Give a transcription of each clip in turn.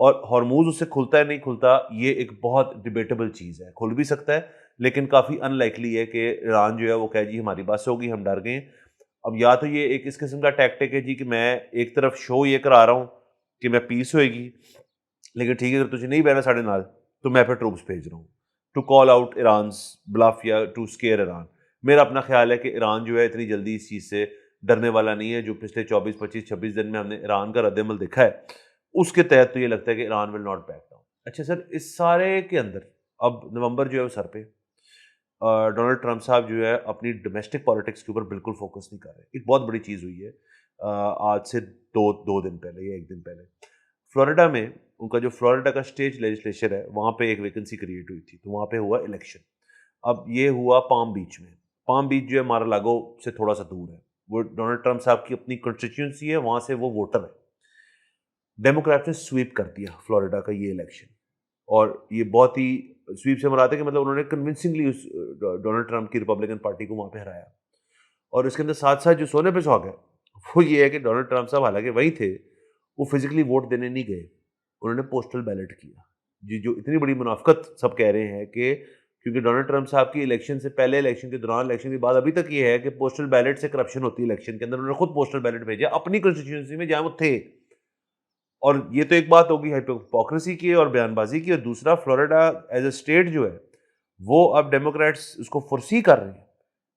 اور ہارموز اس سے کھلتا ہے نہیں کھلتا یہ ایک بہت ڈبیٹیبل چیز ہے. کھل بھی سکتا ہے لیکن کافی ان لائکلی ہے کہ ایران جو ہے وہ کہے جی ہماری بات سے ہوگی ہم ڈر گئے. اب یا تو یہ ایک اس قسم کا ٹیکٹک ہے جی کہ میں ایک طرف شو یہ کرا رہا ہوں کہ میں پیس ہوئے گی لیکن ٹھیک ہے اگر تجھے نہیں بہنا ساڑھے نال تو میں پھر ٹروپس بھیج رہا ہوں ٹو کال آؤٹ ایرانز بلف یا ٹو اسکیئر ایران. میرا اپنا خیال ہے کہ ایران جو ہے اتنی جلدی اس چیز سے ڈرنے والا نہیں ہے. جو پچھلے 24 25 26 دن میں ہم نے ایران کا رد عمل دیکھا ہے اس کے تحت تو یہ لگتا ہے کہ Iran will not back down. اچھا سر اس سارے کے اندر اب نومبر جو ہے وہ سر پہ ڈونلڈ ٹرمپ صاحب جو ہے اپنی ڈومیسٹک پالیٹکس کے اوپر بالکل فوکس نہیں کر رہے. ایک بہت بڑی چیز ہوئی ہے آج سے دو دن پہلے یا ایک دن پہلے فلوریڈا میں ان کا جو فلوریڈا کا اسٹیٹ لیجسلیچر ہے وہاں پہ ایک ویکنسی کریٹ ہوئی تھی تو وہاں پہ ہوا الیکشن. اب یہ ہوا پام بیچ میں. پام بیچ جو ہے مارا لاگو سے تھوڑا سا دور ہے. وہ ڈونلڈ ٹرمپ صاحب کی اپنی کنسٹیچوئنسی ہے وہاں سے وہ ووٹر ہے. ڈیموکریٹ نے سویپ کر دیا فلوریڈا کا یہ الیکشن اور یہ بہت ہی سویپ سے مراد ہے کہ مطلب انہوں نے کنونسنگلی اس ڈونلڈ ٹرمپ کی ریپبلکن پارٹی کو وہاں پہ ہرایا. اور اس کے اندر ساتھ ساتھ جو سونے پہ سہاگا ہے وہ یہ ہے کہ ڈونلڈ ٹرمپ صاحب حالانکہ وہی تھے وہ فزیکلی ووٹ دینے نہیں گئے, انہوں نے پوسٹل بیلٹ کیا. جی جو اتنی بڑی منافقت سب کہہ رہے ہیں کہ کیونکہ ڈونلڈ ٹرمپ صاحب کی الیکشن سے پہلے الیکشن کے دوران الیکشن کے بعد ابھی تک یہ ہے کہ پوسٹل بیلٹ سے کرپشن ہوتی ہے الیکشن کے اندر. انہوں نے خود پوسٹل بیلٹ بھیجا اپنی کنسٹیٹیوئنسی میں جہاں وہ تھے. اور یہ تو ایک بات ہوگی ہائپوکریسی کی اور بیان بازی کی. اور دوسرا فلوریڈا ایز اے اسٹیٹ جو ہے وہ اب ڈیموکریٹس اس کو فورسی کر رہے ہیں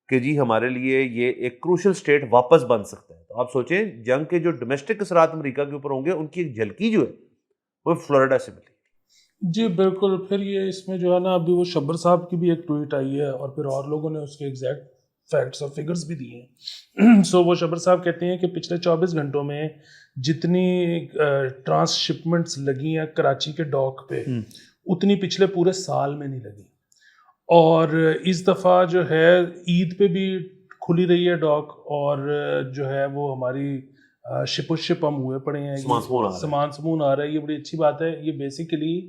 کہ جی ہمارے لیے یہ ایک کروشل اسٹیٹ واپس بن سکتا ہے. تو آپ سوچیں جنگ کے جو ڈومیسٹک اثرات امریکہ کے اوپر ہوں گے ان کی ایک جھلکی جو ہے وہ فلوریڈا سے ملی. جی بالکل. پھر یہ اس میں جو ہے نا ابھی وہ شبر صاحب کی بھی ایک ٹویٹ آئی ہے اور پھر اور لوگوں نے اس کے ایگزیکٹ فیکٹس اور فگرز بھی دیے ہیں. سو وہ شبر صاحب کہتے ہیں کہ پچھلے 24 گھنٹوں میں جتنی ٹرانس شپمنٹس لگی ہیں کراچی کے ڈاک پہ اتنی پچھلے پورے سال میں نہیں لگی. اور اس دفعہ جو ہے عید پہ بھی کھلی رہی ہے ڈاک اور جو ہے وہ ہماری شپ و شپ ہم ہوئے پڑے ہیں, سامان سمون آ رہا ہے. یہ بڑی اچھی بات ہے. یہ بیسیکلی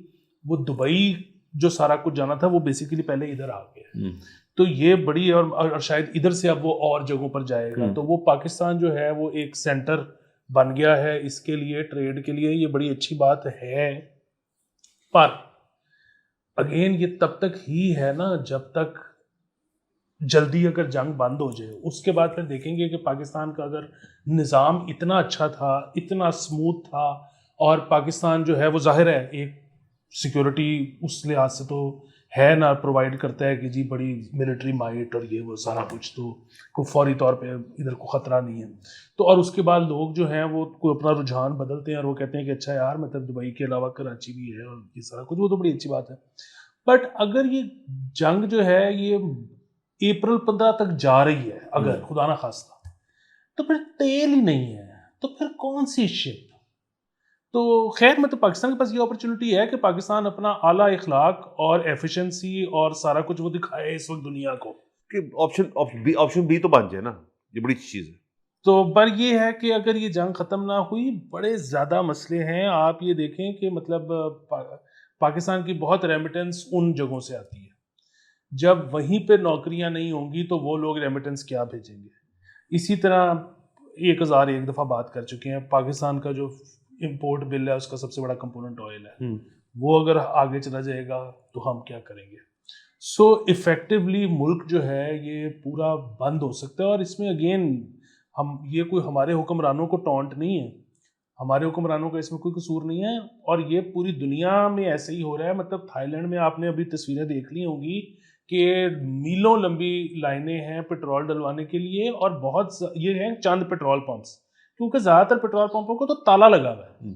وہ دبئی جو سارا کچھ جانا تھا وہ بیسیکلی پہلے ادھر آ گیا تو یہ بڑی اور شاید ادھر سے اب وہ اور جگہوں پر جائے گا. تو وہ پاکستان جو ہے وہ ایک سینٹر بن گیا ہے اس کے لیے, ٹریڈ کے لیے. یہ بڑی اچھی بات ہے. پر اگین یہ تب تک ہی ہے نا جب تک جلدی اگر جنگ بند ہو جائے. اس کے بعد پھر دیکھیں گے کہ پاکستان کا اگر نظام اتنا اچھا تھا اتنا سموتھ تھا اور پاکستان جو ہے وہ ظاہر ہے ایک سیکیورٹی اس لحاظ سے تو ہے نا پرووائڈ کرتا ہے کہ جی بڑی ملٹری مائٹ اور یہ وہ سارا کچھ تو کوئی فوری طور پہ ادھر کو خطرہ نہیں ہے. تو اور اس کے بعد لوگ جو ہیں وہ کوئی اپنا رجحان بدلتے ہیں اور وہ کہتے ہیں کہ اچھا یار مطلب دبئی کے علاوہ کراچی بھی ہے اور یہ سارا کچھ, وہ تو بڑی اچھی بات ہے. بٹ اگر یہ جنگ جو ہے یہ اپریل 15 تک جا رہی ہے اگر خدا نہ خواستہ تو پھر تیل ہی نہیں ہے تو پھر کون سی شپ. تو خیر میں تو پاکستان کے پاس یہ اپرچونٹی ہے کہ پاکستان اپنا اعلیٰ اخلاق اور ایفیشنسی اور سارا کچھ وہ دکھائے اس وقت دنیا کو کہ آپشن بی تو بن جائے نا. یہ بڑی چیز ہے. تو پر یہ ہے کہ اگر یہ جنگ ختم نہ ہوئی بڑے زیادہ مسئلے ہیں. آپ یہ دیکھیں کہ مطلب پاکستان کی بہت ریمیٹنس ان جگہوں سے آتی ہے. جب وہیں پہ نوکریاں نہیں ہوں گی تو وہ لوگ ریمیٹنس کیا بھیجیں گے. اسی طرح 1001 دفعہ بات کر چکے ہیں پاکستان کا جو امپورٹ بل ہے اس کا سب سے بڑا کمپوننٹ آئل ہے. وہ اگر آگے چلا جائے گا تو ہم کیا کریں گے. سو ایفیکٹولی ملک جو ہے یہ پورا بند ہو سکتا ہے. اور اس میں اگین ہم یہ کوئی ہمارے حکمرانوں کو ٹونٹ نہیں ہے, ہمارے حکمرانوں کا اس میں کوئی قصور نہیں ہے. اور یہ پوری دنیا میں ایسے ہی ہو رہا ہے. مطلب تھائی لینڈ میں آپ نے ابھی تصویریں دیکھ لی ہوں گی کہ میلوں لمبی لائنیں ہیں پیٹرول ڈلوانے کے لیے اور بہت یہ ہیں چند پیٹرول پمپس کیونکہ زیادہ تر پیٹرول پمپوں کو تو تالا لگا ہوا ہے.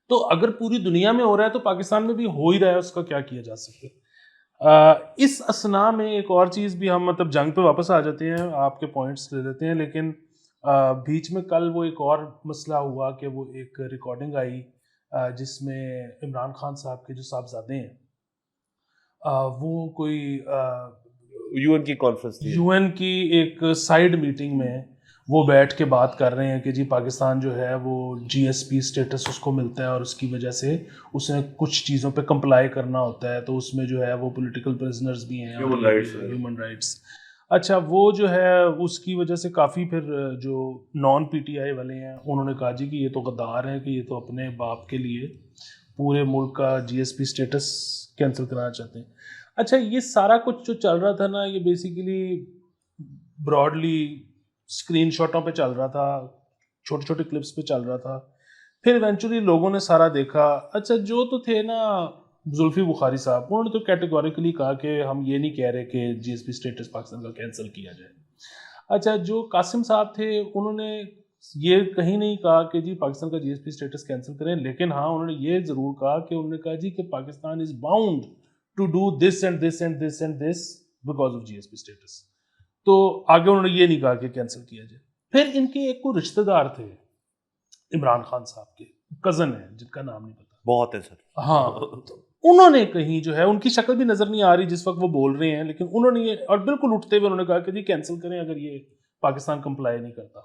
تو اگر پوری دنیا میں ہو رہا ہے تو پاکستان میں بھی ہو ہی رہا ہے, اس کا کیا کیا جا سکتا ہے. اس اسنا میں ایک اور چیز بھی ہم مطلب جنگ پہ واپس آ جاتے ہیں, آپ کے پوائنٹس لے لیتے ہیں. لیکن بیچ میں کل وہ ایک اور مسئلہ ہوا کہ وہ ایک ریکارڈنگ آئی جس میں عمران خان صاحب کے جو صاحبزادے ہیں وہ کوئی یو این کی کانفرنس تھی, یو این کی ایک سائیڈ میٹنگ میں وہ بیٹھ کے بات کر رہے ہیں کہ جی پاکستان جو ہے وہ جی ایس پی اسٹیٹس اس کو ملتا ہے اور اس کی وجہ سے اسے کچھ چیزوں پہ کمپلائی کرنا ہوتا ہے. تو اس میں جو ہے وہ پولیٹیکل پرزنرز بھی ہیں, ہیومن رائٹس. اچھا وہ جو ہے اس کی وجہ سے کافی پھر جو نان پی ٹی آئی والے ہیں انہوں نے کہا جی کہ یہ تو غدار ہیں، کہ یہ تو اپنے باپ کے لیے پورے ملک کا جی ایس پی اسٹیٹس کینسل کرانا چاہتے ہیں. اچھا یہ سارا کچھ جو چل رہا تھا نا یہ بیسیکلی براڈلی اسکرین شاٹوں پہ چل رہا تھا، چھوٹے چھوٹے کلپس پہ چل رہا تھا. پھر ایونچولی لوگوں نے سارا دیکھا. اچھا جو تو تھے نا زلفی بخاری صاحب، انہوں نے تو کیٹیگوریکلی کہا کہ ہم یہ نہیں کہہ رہے کہ جی ایس پی اسٹیٹس پاکستان کا کینسل کیا جائے. اچھا جو قاسم صاحب تھے انہوں نے یہ کہیں نہیں کہا کہ جی پاکستان کا جی ایس پی اسٹیٹس کینسل کریں، لیکن ہاں انہوں نے یہ ضرور کہا کہ انہوں نے کہا جی کہ Pakistan is bound to do this and this and this and this because of G S P status. تو آگے انہوں نے یہ نہیں کہا کہ کینسل کیا جائے. پھر ان کے ایک کو رشتہ دار تھے عمران خان صاحب کے کزن ہیں جن کا نام نہیں پتا. بہت ہے سر. ہاں تو انہوں نے کہیں جو ہے ان کی شکل بھی نظر نہیں آ رہی جس وقت وہ بول رہے ہیں، لیکن انہوں نے یہ اور بالکل اٹھتے ہوئے انہوں نے کہا کہ جی کینسل کریں اگر یہ پاکستان کمپلائی نہیں کرتا.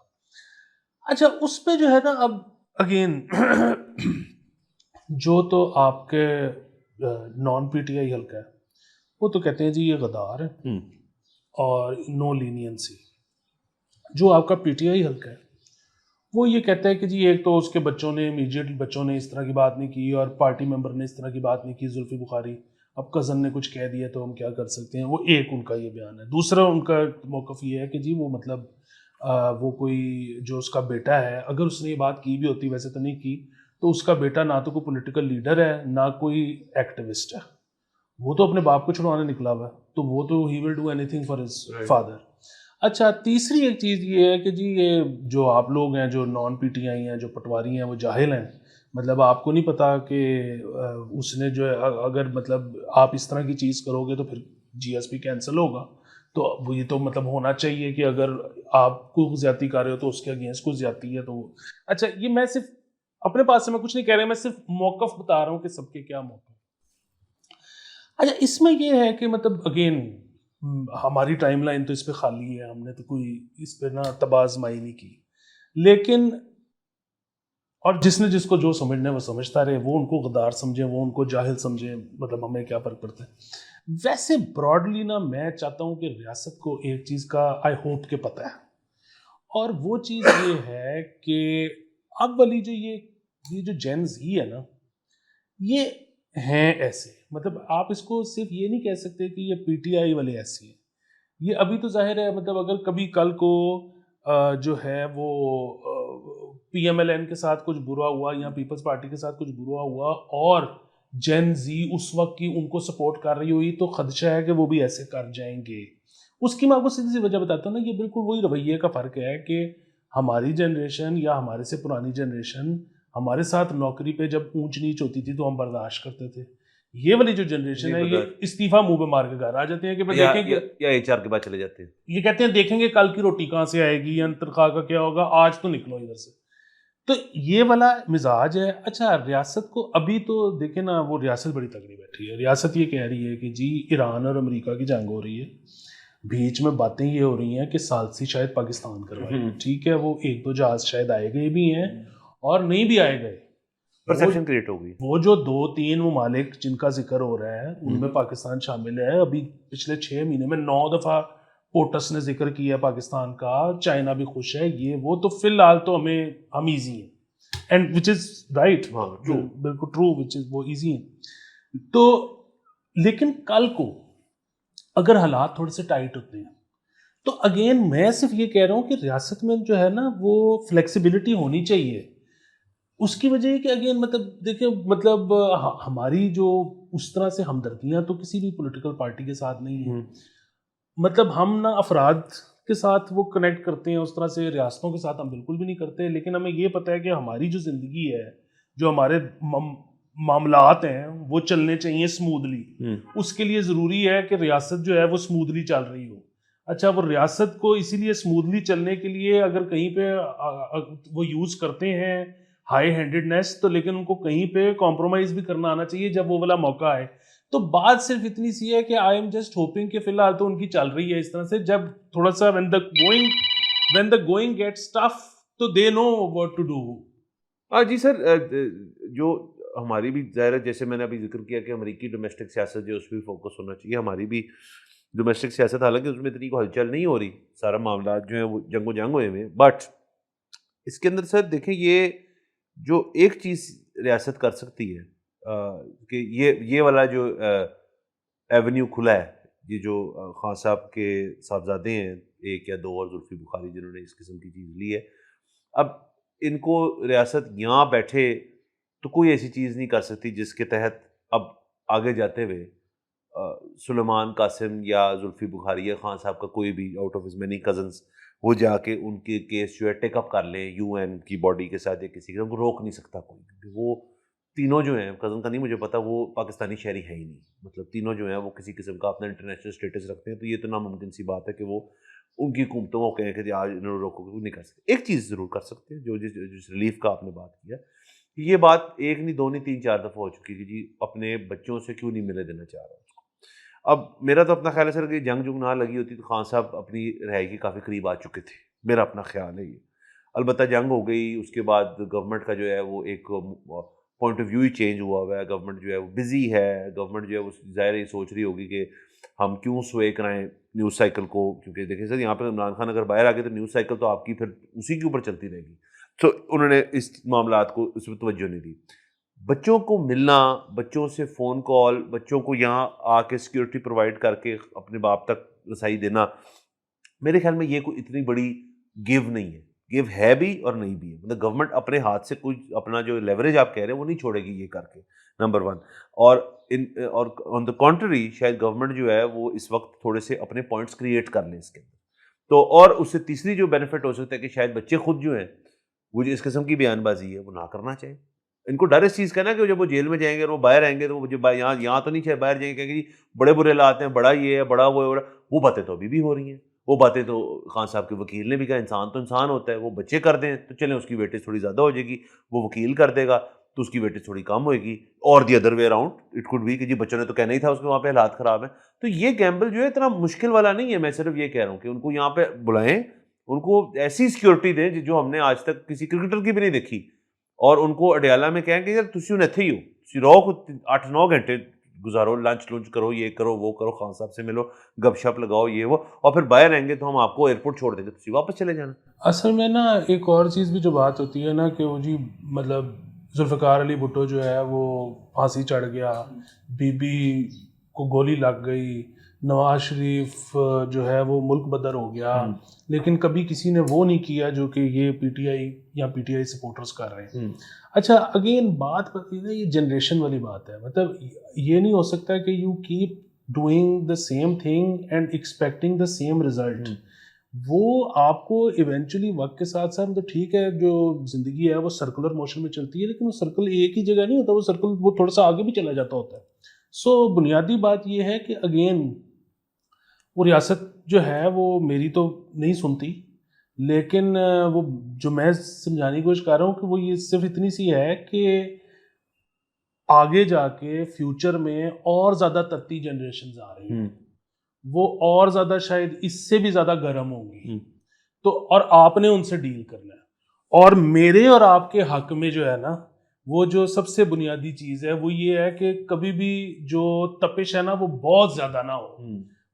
اچھا اس پہ جو ہے نا اب اگین جو تو آپ کے نان پی ٹی آئی حلقہ ہے وہ تو کہتے ہیں جی یہ غدار ہے اور نو لینینسی. جو آپ کا پی ٹی آئی حلقہ ہے وہ یہ کہتا ہے کہ جی ایک تو اس کے بچوں نے امیجیٹ بچوں نے اس طرح کی بات نہیں کی اور پارٹی ممبر نے اس طرح کی بات نہیں کی زلفی بخاری، اب کزن نے کچھ کہہ دیا تو ہم کیا کر سکتے ہیں. وہ ایک ان کا یہ بیان ہے. دوسرا ان کا موقف یہ ہے کہ جی وہ مطلب وہ کوئی جو اس کا بیٹا ہے اگر اس نے یہ بات کی بھی ہوتی، ویسے تو نہیں کی، تو اس کا بیٹا نہ تو کوئی پولیٹیکل لیڈر ہے نہ کوئی ایکٹیوسٹ ہے، وہ تو اپنے باپ کو چھڑوانے نکلا ہوا ہے، تو وہ تو ہی will do anything for his father. اچھا تیسری ایک چیز یہ ہے کہ جی یہ جو آپ لوگ ہیں جو نان پی ٹی آئی ہیں جو پٹواری ہیں وہ جاہل ہیں، مطلب آپ کو نہیں پتا کہ اس نے جو ہے اگر مطلب آپ اس طرح کی چیز کرو گے تو پھر جی ایس پی کینسل ہوگا، تو یہ تو مطلب ہونا چاہیے کہ اگر آپ کو زیادتی کر رہے ہو تو اس کے اگینسٹ کچھ زیادتی ہے. تو اچھا یہ میں صرف اپنے پاس سے میں کچھ نہیں کہہ رہا، میں صرف موقف بتا رہا ہوں کہ سب کے کیا موقف. اچھا اس میں یہ ہے کہ مطلب اگین ہماری ٹائم لائن تو اس پہ خالی ہے، ہم نے تو کوئی اس پہ نہ تبازمائی نہیں کی، لیکن اور جس نے جس کو جو سمجھنا ہے وہ سمجھتا رہے، وہ ان کو غدار سمجھیں وہ ان کو جاہل سمجھیں، مطلب ہمیں کیا فرق پڑتا ہے. ویسے براڈلی نا میں چاہتا ہوں کہ ریاست کو ایک چیز کا آئی ہوپ کہ پتہ ہے، اور وہ چیز یہ ہے کہ اب والی جو یہ جو جین زی ہے نا یہ ہیں ایسے، مطلب آپ اس کو صرف یہ نہیں کہہ سکتے کہ یہ پی ٹی آئی والے ایسے ہیں. یہ ابھی تو ظاہر ہے مطلب اگر کبھی کل کو جو ہے وہ پی ایم ایل این کے ساتھ کچھ برا ہوا یا پیپلز پارٹی کے ساتھ کچھ برا ہوا اور جین زی اس وقت کی ان کو سپورٹ کر رہی ہوئی تو خدشہ ہے کہ وہ بھی ایسے کر جائیں گے. اس کی میں آپ کو سیدھی سی وجہ بتاتا ہوں نا، یہ بالکل وہی رویے کا فرق ہے کہ ہماری جنریشن یا ہمارے سے پرانی جنریشن ہمارے ساتھ نوکری پہ جب اونچ نیچ ہوتی تھی تو ہم برداشت کرتے تھے. یہ والی جو جنریشن ہے یہ استعفیٰ منہ پہ مار کے گھر آ جاتے ہیں کہ دیکھیں گے یا ایچ آر کے بعد چلے جاتے ہیں، یہ کہتے ہیں دیکھیں گے کل کی روٹی کہاں سے آئے گی یا تنخواہ کا کیا ہوگا، آج تو نکلو ادھر سے. تو یہ والا مزاج ہے. اچھا ریاست کو ابھی تو دیکھیں نا وہ ریاست بڑی تگڑی بیٹھی ہے. ریاست یہ کہہ رہی ہے کہ جی ایران اور امریکہ کی جنگ ہو رہی ہے، بیچ میں باتیں یہ ہو رہی ہیں کہ ثالثی شاید پاکستان کروائے. ٹھیک ہے وہ ایک دو جہاز شاید آئے گئے بھی ہیں اور نہیں بھی آئے گئے، پرسیپشن کریٹ ہو گئی. وہ جو 2-3 ممالک جن کا ذکر ہو رہا ہے ان میں پاکستان شامل ہے. ابھی پچھلے 6 مہینے میں 9 دفعہ پوٹس نے ذکر کیا ہے پاکستان کا، چائنا بھی خوش ہے، یہ وہ تو فی الحال تو ہم ایزی ہیں اینڈ وچ از رائٹ، بالکل ٹرو، وچ از وہ ایزی ہیں. تو لیکن کل کو اگر حالات تھوڑے سے ٹائٹ ہوتے ہیں تو اگین میں صرف یہ کہہ رہا ہوں کہ ریاست میں جو ہے نا وہ فلیکسیبلٹی ہونی چاہیے. اس کی وجہ ہے کہ اگین مطلب دیکھیں مطلب ہماری جو اس طرح سے ہمدردیاں تو کسی بھی پولیٹیکل پارٹی کے ساتھ نہیں ہیں. مطلب ہم نہ افراد کے ساتھ وہ کنیکٹ کرتے ہیں اس طرح سے، ریاستوں کے ساتھ ہم بالکل بھی نہیں کرتے، لیکن ہمیں یہ پتہ ہے کہ ہماری جو زندگی ہے، جو ہمارے معاملات ہیں وہ چلنے چاہیے اسموتھلی. اس کے لیے ضروری ہے کہ ریاست جو ہے وہ اسموتھلی چل رہی ہو. اچھا وہ ریاست کو اسی لیے اسموتھلی چلنے کے لیے اگر کہیں پہ وہ یوز کرتے ہیں ہائی ہینڈیڈنیس تو، لیکن ان کو کہیں پہ کمپرومائز بھی کرنا آنا چاہیے جب وہ والا موقع آئے. تو بات صرف اتنی سی ہے کہ آئی ایم جسٹ ہوپنگ کہ فی الحال تو ان کی چل رہی ہے اس طرح سے، جب تھوڑا سا when the going gets tough تو they know what to do. جی سر، جو ہماری بھی ظاہر ہے جیسے میں نے ابھی ذکر کیا کہ امریکی ڈومیسٹک سیاست جو اس پہ فوکس ہونا چاہیے، ہماری بھی ڈومیسٹک سیاست حالانکہ اس میں اتنی کوئی ہلچل نہیں ہو رہی، سارا معاملات جو ہیں وہ جنگ و جنگ ہوئے ہوئے ہیں، بٹ اس کے اندر سر دیکھیں یہ جو ایک چیز ریاست کر سکتی ہے کہ یہ والا جو ایونیو کھلا ہے، یہ جو خان صاحب کے صاحبزادے ہیں ایک یا دو اور زلفی بخاری جنہوں نے اس قسم کی چیز لی ہے، اب ان کو ریاست یہاں بیٹھے تو کوئی ایسی چیز نہیں کر سکتی جس کے تحت اب آگے جاتے ہوئے سلیمان قاسم یا زلفی بخاری یا خان صاحب کا کوئی بھی out of his many cousins وہ جا کے ان کے کیس جو ہے ٹیک اپ کر لیں یو این کی باڈی کے ساتھ یا کسی کے، ان کو روک نہیں سکتا کوئی، کیونکہ وہ تینوں جو ہیں، کزن کا نہیں مجھے پتا، وہ پاکستانی شہری ہے ہی نہیں، مطلب تینوں جو ہیں وہ کسی قسم کا اپنا انٹرنیشنل اسٹیٹس رکھتے ہیں، تو یہ تو ناممکن سی بات ہے کہ وہ ان کی حکومتوں کو کہیں کہ آج انہوں نے روکو، نہیں کر سکتے۔ ایک چیز ضرور کر سکتے ہیں جو جس ریلیف کا آپ نے بات کیا، یہ بات ایک نہیں دو نہیں تین چار دفعہ ہو چکی کہ جی اپنے بچوں سے کیوں نہیں ملے دینا چاہ رہا اس کو۔ اب میرا تو اپنا خیال ہے سر کہ جنگ نہ لگی ہوتی تو خان صاحب اپنی رہائی کے کافی قریب آ چکے تھے، میرا اپنا خیال ہے یہ۔ البتہ جنگ ہو گئی، اس کے بعد گورنمنٹ کا جو ہے وہ ایک پوائنٹ آف ویو ہی چینج ہوا ہے، گورنمنٹ جو ہے وہ بزی ہے، گورنمنٹ جو ہے وہ ظاہر یہ سوچ رہی ہوگی کہ ہم کیوں سوئے کرائیں نیوز سائیکل کو، کیونکہ دیکھیں سر یہاں پہ عمران خان اگر باہر آ گئے تو نیوز سائیکل تو آپ کی پھر اسی کے اوپر چلتی رہے گی، تو انہوں نے اس معاملات کو اس میں توجہ نہیں دی۔ بچوں کو ملنا، بچوں سے فون کال، بچوں کو یہاں آ کے سیکیورٹی پرووائڈ کر کے اپنے باپ تک رسائی دینا، میرے خیال میں یہ کوئی اتنی بڑی گیو نہیں ہے، گیو ہے بھی اور نہیں بھی ہے، مطلب گورنمنٹ اپنے ہاتھ سے کوئی اپنا جو لیوریج آپ کہہ رہے ہیں وہ نہیں چھوڑے گی یہ کر کے، نمبر ون۔ اور آن دا کانٹری شاید گورنمنٹ جو ہے وہ اس وقت تھوڑے سے اپنے پوائنٹس کریٹ کر لیں اس کے اندر، تو اور اس سے تیسری جو بینیفٹ ہو سکتا ہے کہ شاید بچے خود جو ہیں وہ جو اس قسم کی بیان بازی ہے وہ نہ کرنا چاہیے۔ ان کو ڈر اس چیز کا نا کہ جب وہ جیل میں جائیں گے اور وہ باہر آئیں گے تو وہ یہاں تو نہیں چاہے باہر جائیں گے کہ بڑے برے حالات ہیں، بڑا یہ ہے، بڑا وہ ہے، وہ باتیں تو ابھی بھی ہو رہی ہیں، وہ باتیں تو خان صاحب کے وکیل نے بھی کہا انسان تو انسان ہوتا ہے، وہ بچے کر دیں تو چلیں اس کی ویٹیج تھوڑی زیادہ ہو جائے گی، وہ وکیل کر دے گا تو اس کی ویٹیج تھوڑی کم ہوئے گی، اور the other way around it could be کہ جی بچوں نے تو کہنا ہی تھا اس میں وہاں پہ حالات خراب ہیں۔ تو یہ گیمبل جو ہے اتنا مشکل والا نہیں ہے، میں صرف یہ کہہ رہا ہوں کہ ان کو یہاں پہ بلائیں، ان کو ایسی سیکیورٹی دیں جو ہم نے آج تک کسی کرکٹر کی بھی نہیں دیکھی، اور ان کو اڈیالہ میں کہیں کہ یار تسی ہن ایتھے ہی ہو، تسی رہو خود 8-9 گھنٹے گزارو، لنچ کرو، یہ کرو وہ کرو، خان صاحب سے ملو، گپ شپ لگاؤ، یہ وہ، اور پھر باہر آئیں گے تو ہم آپ کو ایئرپورٹ چھوڑ دیں گے، تسی واپس چلے جانا۔ اصل میں نا ایک اور چیز بھی جو بات ہوتی ہے نا کہ وہ جی مطلب ذوالفقار علی بھٹو جو ہے وہ پھانسی چڑھ گیا، بی بی کو گولی لگ گئی، نواز شریف جو ہے وہ ملک بدر ہو گیا، لیکن کبھی کسی نے وہ نہیں کیا جو کہ یہ پی ٹی آئی یا پی ٹی آئی سپورٹرز کر رہے ہیں۔ اچھا اگین بات کرتی ہے یہ جنریشن والی بات ہے، مطلب یہ نہیں ہو سکتا کہ you keep doing the same thing and expecting the same result, وہ آپ کو ایونچولی وقت کے ساتھ ساتھ تو ٹھیک ہے جو زندگی ہے وہ سرکولر موشن میں چلتی ہے، لیکن وہ سرکل ایک ہی جگہ نہیں ہوتا، وہ سرکل وہ تھوڑا سا آگے بھی چلا جاتا ہوتا ہے۔ سو بنیادی بات یہ ہے کہ اگین وہ ریاست جو ہے وہ میری تو نہیں سنتی، لیکن وہ جو میں سمجھانے کی کوشش کر رہا ہوں کہ وہ یہ صرف اتنی سی ہے کہ آگے جا کے فیوچر میں اور زیادہ ترتی جنریشنز آ رہی ہیں، وہ اور زیادہ شاید اس سے بھی زیادہ گرم ہوں گی، تو اور آپ نے ان سے ڈیل کرنا ہے، اور میرے اور آپ کے حق میں جو ہے نا وہ جو سب سے بنیادی چیز ہے وہ یہ ہے کہ کبھی بھی جو تپش ہے نا وہ بہت زیادہ نہ ہو،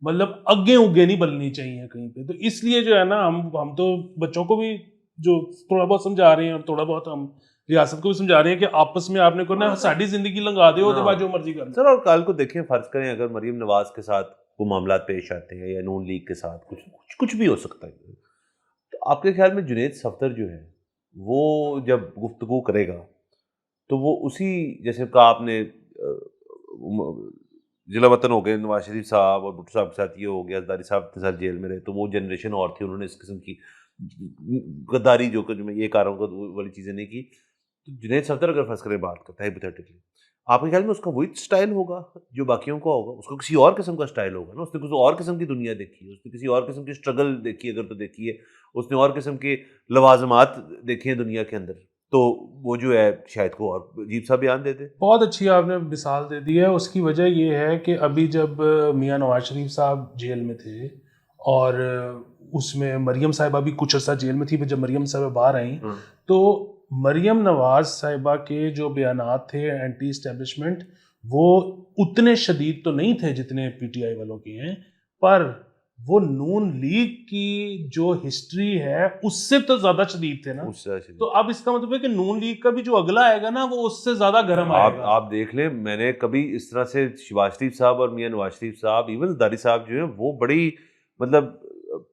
مطلب اگے اگے نہیں بلنی چاہیے کہیں پہ۔ تو اس لیے جو ہے نا ہم تو بچوں کو بھی جو تھوڑا بہت سمجھا رہے ہیں اور تھوڑا بہت ہم ریاست کو بھی سمجھا رہے ہیں کہ آپس میں آپ نے کرنا ساری زندگی لنگا دے ہوتے بعد جو مرضی کرنا سر۔ اور کل کو دیکھیں فرض کریں اگر مریم نواز کے ساتھ کوئی معاملات پیش آتے ہیں یا نون لیگ کے ساتھ کچھ بھی ہو سکتا ہے، تو آپ کے خیال میں جنید صفدر جو ہے وہ جب گفتگو کرے گا تو وہ اسی جیسے کہا آپ نے ضلع وطن ہو گئے نواز شریف صاحب اور بھٹو صاحب کے ساتھ یہ ہو گیا، زرداری صاحب کے ساتھ جیل میں رہے، تو وہ جنریشن اور تھی، انہوں نے اس قسم کی غداری جو کہ میں یہ کہہ رہا ہوں والی چیزیں نہیں کی، تو جنید صفدر اگر فرض کریں بات کرتا ہے ہائپوتھیٹیکلی، آپ کے خیال میں اس کا وہی سٹائل ہوگا جو باقیوں کا ہوگا؟ اس کو کسی اور قسم کا سٹائل ہوگا نا، اس نے کسی اور قسم کی دنیا دیکھی ہے، اس نے کسی اور قسم کی سٹرگل دیکھی ہے، اگر تو دیکھی ہے اس نے اور قسم کے لوازمات دیکھے ہیں دنیا کے اندر، تو وہ جو ہے شاید کو اور عجیب سا بیان دیتے۔ بہت اچھی آپ نے مثال دے دی ہے، اس کی وجہ یہ ہے کہ ابھی جب میاں نواز شریف صاحب جیل میں تھے اور اس میں مریم صاحبہ بھی کچھ عرصہ جیل میں تھی، پھر جب مریم صاحبہ باہر آئیں تو مریم نواز صاحبہ کے جو بیانات تھے اینٹی اسٹیبلشمنٹ وہ اتنے شدید تو نہیں تھے جتنے پی ٹی آئی والوں کے ہیں، پر وہ نون لیگ کی جو ہسٹری ہے اس سے تو زیادہ شدید تھے نا. تو اب اس کا مطلب ہے کہ نون لیگ کا بھی جو اگلا آئے گا نا وہ اس سے زیادہ گرم آئے گا. آپ دیکھ لیں, میں نے کبھی اس طرح سے شہباز شریف صاحب اور میاں نواز شریف صاحب, ایون زرداری صاحب جو ہیں, وہ بڑی مطلب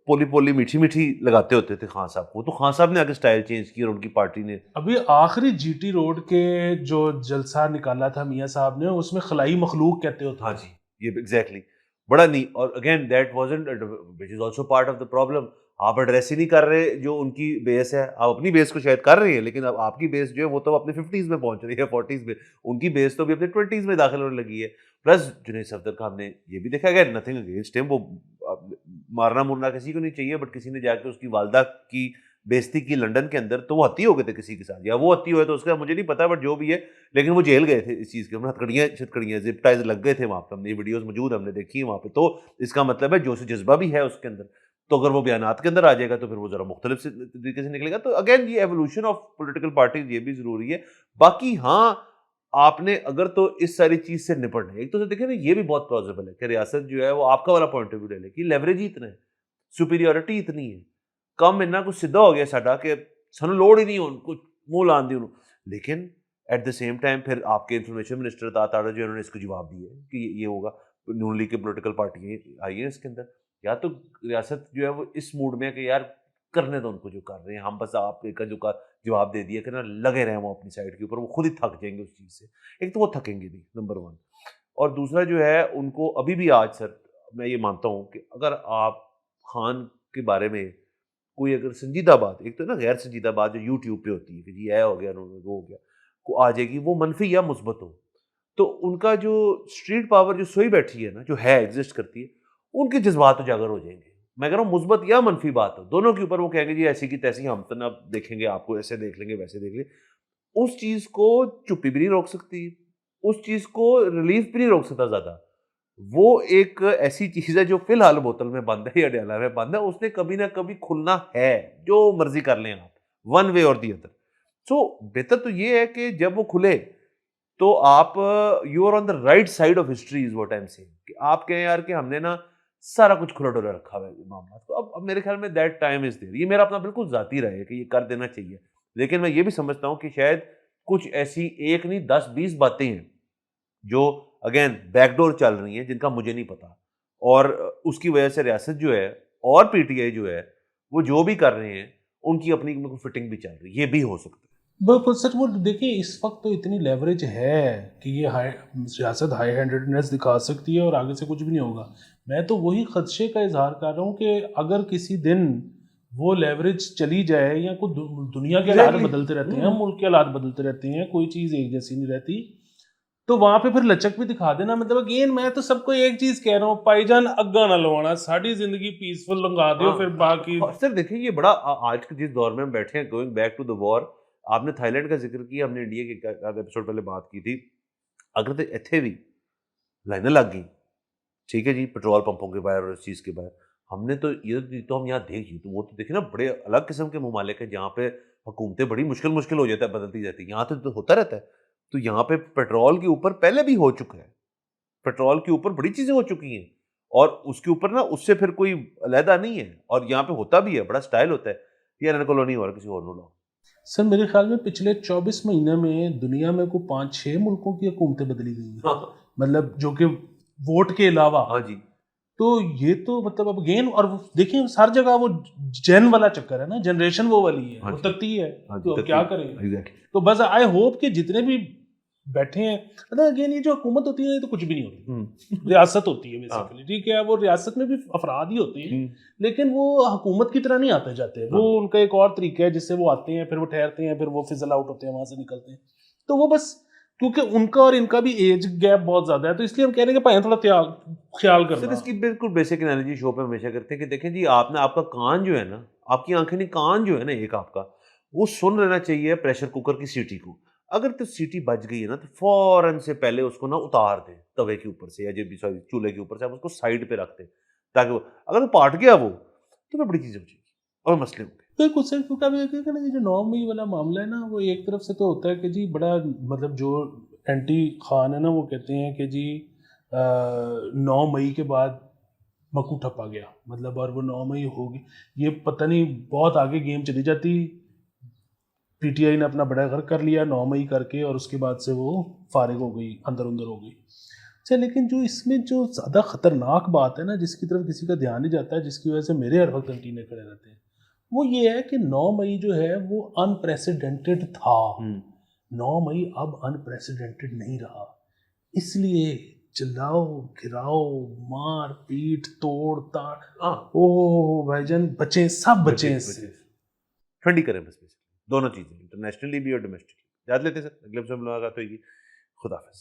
پولی میٹھی میٹھی لگاتے ہوتے تھے خان صاحب کو. تو خان صاحب نے آگے سٹائل چینج کی اور ان کی پارٹی نے ابھی آخری جی ٹی روڈ کے جو جلسہ نکالا تھا میاں صاحب نے, اس میں خلائی مخلوق کہتے ہوتے. ہاں جی, یہ ایگزیکٹلی بڑا نہیں. اور again that wasn't which is also part of the problem. آپ ایڈریس ہی نہیں کر رہے جو ان کی بیس ہے. آپ اپنی بیس کو شاید کر رہے ہیں, لیکن اب آپ کی بیس جو ہے وہ تو اپنے 50s میں پہنچ رہی ہے, 40s میں. ان کی بیس تو بھی اپنے 20s میں داخل ہونے لگی ہے. پلس جنید صفدر کا ہم نے یہ بھی دیکھا گیا, نتھنگ اگینسٹ ہم, وہ مارنا مرنا کسی کو نہیں چاہیے, بٹ کسی نے جا کے اس کی والدہ کی بےزتی کی لنڈن کے اندر, تو وہ ہتی ہو گئے تھے کسی کے ساتھ, یا وہ ہتی ہوئے تو اس کا مجھے نہیں پتا, بٹ جو بھی ہے, لیکن وہ جیل گئے تھے اس چیز کے. ہتکڑیاں چھتکڑیاں زپ ٹائز لگ گئے تھے وہاں پہ, ہم نے یہ ویڈیوز موجود ہم نے دیکھی ہیں وہاں پہ. تو اس کا مطلب ہے جوش و جذبہ بھی ہے اس کے اندر. تو اگر وہ بیانات کے اندر آ جائے گا تو پھر وہ ذرا مختلف طریقے سے نکلے گا. تو اگین یہ ایوولوشن آف پولیٹیکل پارٹیز, یہ بھی ضروری ہے. باقی ہاں, آپ نے اگر تو اس ساری چیز سے نپٹنا ہے, ایک تو دیکھیں نا, یہ بھی بہت پلازیبل ہے کہ ریاست جو ہے وہ آپ کا والا پوائنٹ آف ویو لے لے کہ لیوریج ہی اتنا ہے, سپیریورٹی اتنی ہے, کم اتنا کچھ سیدھا ہو گیا ساڈا کہ سانو لوڑ ہی نہیں ہو کچھ منہ لان دی انہوں. لیکن ایٹ دا سیم ٹائم پھر آپ کے انفارمیشن منسٹر تاڑا جو انہوں نے اس کو جواب دیا ہے کہ یہ ہوگا. نون لیگ کے پولیٹیکل پارٹیاں آئی ہیں اس کے اندر, یا تو ریاست جو ہے وہ اس موڈ میں ہے کہ یار کرنے دو ان کو جو کر رہے ہیں, ہم بس آپ کا جو جواب دے دیا کہ نا لگے رہیں وہ اپنی سائڈ کے اوپر, وہ خود ہی تھک جائیں گے اس چیز سے. ایک تو وہ تھکیں گے نہیں, نمبر 1. اور دوسرا جو ہے ان کو ابھی بھی آج سر میں یہ مانتا ہوں کہ اگر آپ خان کے بارے میں کوئی اگر سنجیدہ بات, ایک تو نا غیر سنجیدہ بات جو یوٹیوب پہ ہوتی ہے کہ جی اے ہو گیا انہوں نے وہ ہو گیا, کو آ جائے گی, وہ منفی یا مثبت ہو, تو ان کا جو اسٹریٹ پاور جو سوئی بیٹھی ہے نا, جو ہے ایگزسٹ کرتی ہے, ان کے جذبات اجاگر ہو جائیں گے. میں کہہ رہا ہوں مثبت یا منفی بات ہو, دونوں کے اوپر وہ کہیں گے جی ایسی کی تیسی, ہم تو نہ دیکھیں گے آپ کو, ایسے دیکھ لیں گے ویسے دیکھ لیں. اس چیز کو چپی بھی نہیں روک سکتی, اس چیز کو ریلیف بھی نہیں روک سکتا زیادہ. وہ ایک ایسی چیز ہے جو فی الحال بوتل میں بند ہے یا ڈیلا میں بند ہے, اس نے کبھی نہ کبھی کھلنا ہے, جو مرضی کر لیں آپ, ون وے اور دی ادر. سو بہتر تو یہ ہے کہ جب وہ کھلے تو آپ you are on the right side of history is what I am seeing, کہ آپ کہیں یار کہ ہم نے نا سارا کچھ کھلا ڈولا رکھا ہوا ہے معاملات کو. اب میرے خیال میں دیٹ ٹائم از دیئر. یہ میرا اپنا بالکل ذاتی رائے ہے کہ یہ کر دینا چاہیے, لیکن میں یہ بھی سمجھتا ہوں کہ شاید کچھ ایسی ایک نہیں 10-20 باتیں ہیں جو اگین بیک ڈور چل رہی ہیں, جن کا مجھے نہیں پتا, اور اس کی وجہ سے ریاست جو ہے اور پی ٹی آئی جو ہے وہ جو بھی کر رہے ہیں ان کی اپنی فٹنگ بھی چل رہی ہے. یہ بھی ہو سکتا ہے بالکل سچ. وہ دیکھیں اس وقت تو اتنی لیوریج ہے کہ یہ ریاست ہائی ہینڈیڈنیس دکھا سکتی ہے اور آگے سے کچھ بھی نہیں ہوگا. میں تو وہی خدشے کا اظہار کر رہا ہوں کہ اگر کسی دن وہ لیوریج چلی جائے, یا کوئی دنیا کے حالات بدلتے رہتے ہیں, ملک کے حالات بدلتے رہتے ہیں, کوئی چیز ایک جیسی نہیں رہتی, تو وہاں پہ پھر لچک بھی دکھا دینا. مطلب اگین میں تو سب کو ایک چیز کہہ رہا ہوں, پائی جان اگا نہ لوانا, ساری زندگی پیسفل لنگا دیو, پھر باقی. سر دیکھیں یہ بڑا آج کے جس دور میں ہم بیٹھے ہیں, گوئنگ بیک ٹو دا وار, آپ نے تھائی لینڈ کا ذکر کیا, ہم نے انڈیا کے ایپیسوڈ پہلے بات کی تھی. اگر تو اتنے بھی لائنیں لگ گئی, ٹھیک ہے جی, پیٹرول پمپوں کے باہر اور اس چیز کے باہر, ہم نے تو یہ تو ہم یہاں دیکھ, تو وہ تو دیکھیں نا بڑے الگ قسم کے ممالک ہیں جہاں پہ حکومتیں بڑی مشکل ہو جاتا ہے, بدلتی جاتی ہے. یہاں تو ہوتا رہتا ہے. تو یہاں پہ پیٹرول کے اوپر پہلے بھی ہو چکا ہے, پیٹرول کے اوپر بڑی چیزیں ہو چکی ہیں, اور اس کے اوپر نا اس سے پھر کوئی علیحدہ نہیں ہے, اور یہاں پہ ہوتا بھی ہے, بڑا سٹائل ہوتا ہے. یہ ان کو نہیں ہو رہا, کسی اور لو. سر میرے خیال میں پچھلے 24 مہینے میں دنیا میں کوئی 5-6 ملکوں کی حکومتیں بدلی گئی ہیں, مطلب جو کہ ووٹ کے علاوہ. ہاں جی. تو یہ تو مطلب اب گین, اور دیکھیں ہر جگہ وہ جن والا چکر ہے نا, جنریشن وہ والی ہے, وہ تکتی ہے, تو اب کیا کریں. تو بس آئی ہوپ کہ جتنے بھی بیٹھے ہیں, اگین یہ جو حکومت ہوتی ہے یہ تو کچھ بھی نہیں ہوتی, ریاست ہوتی ہے بیسیکلی, ٹھیک ہے. وہ ریاست میں بھی افراد ہی ہوتے ہیں, لیکن وہ حکومت کی طرح نہیں آتے جاتے. وہ ان کا ایک اور طریقہ ہے جس سے وہ آتے ہیں, پھر وہ ٹھہرتے ہیں, پھر وہ فزل آؤٹ ہوتے ہیں, وہاں سے نکلتے ہیں. تو وہ بس کیونکہ ان کا اور ان کا بھی ایج گیپ بہت زیادہ ہے, تو اس لیے ہم کہہ رہے ہیں کہ بھائی تھوڑا خیال کرنا. سر اس کی بالکل بیسک انالوجی شو پہ ہمیشہ کرتے ہیں کہ دیکھیں جی, آپ نے آپ کا کان جو ہے نا, آپ کی آنکھیں نہیں, کان جو ہے نا ایک آپ کا, وہ سن لینا چاہیے پریشر کوکر کی سیٹی کو. اگر تو سیٹی بج گئی ہے نا, تو فوراً سے پہلے اس کو نا اتار دیں توے کے اوپر سے, یا جو بھی چولہے کے اوپر سے, آپ اس کو سائڈ پہ رکھ دیں, تاکہ اگر وہ پاٹ گیا وہ, تو پھر بڑی چیزیں ہو جائیں گی اور مسئلے ہوں گے. بالکل سر. کیونکہ اب یہ نا, یہ جو 9 مئی والا معاملہ ہے نا, وہ ایک طرف سے تو ہوتا ہے کہ جی بڑا مطلب جو اینٹی خان ہے نا, وہ کہتے ہیں کہ جی 9 مئی کے بعد مکو ٹھپا گیا مطلب، اور وہ 9 مئی ہوگی. یہ پتہ نہیں بہت آگے گیم چلی جاتی. پی ٹی آئی نے اپنا بڑا گھر کر لیا 9 مئی کر کے، اور اس کے بعد سے وہ فارغ ہو گئی، اندر ہو گئی. اچھا، لیکن جو اس میں جو زیادہ خطرناک بات ہے نا، جس کی طرف کسی کا دھیان نہیں جاتا ہے، جس کی وجہ سے میرے ہر وقت انٹینے کھڑے رہتے ہیں، وہ یہ ہے کہ 9 مئی جو ہے وہ انپریسیڈنٹڈ تھا. 9 مئی اب انپریسیڈنٹڈ نہیں رہا. اس لیے چلاؤ، گراؤ، مار پیٹ، توڑ تاڑ، او بھائی جان بچیں، سب بچیں اس سے. ٹھنڈی کریں بس دونوں چیزیں، انٹرنیشنلی بھی اور ڈومیسٹکلی. یاد لیتے سر، اگلے اپیسوڈ میں ملاقات ہوگی. خدا حافظ.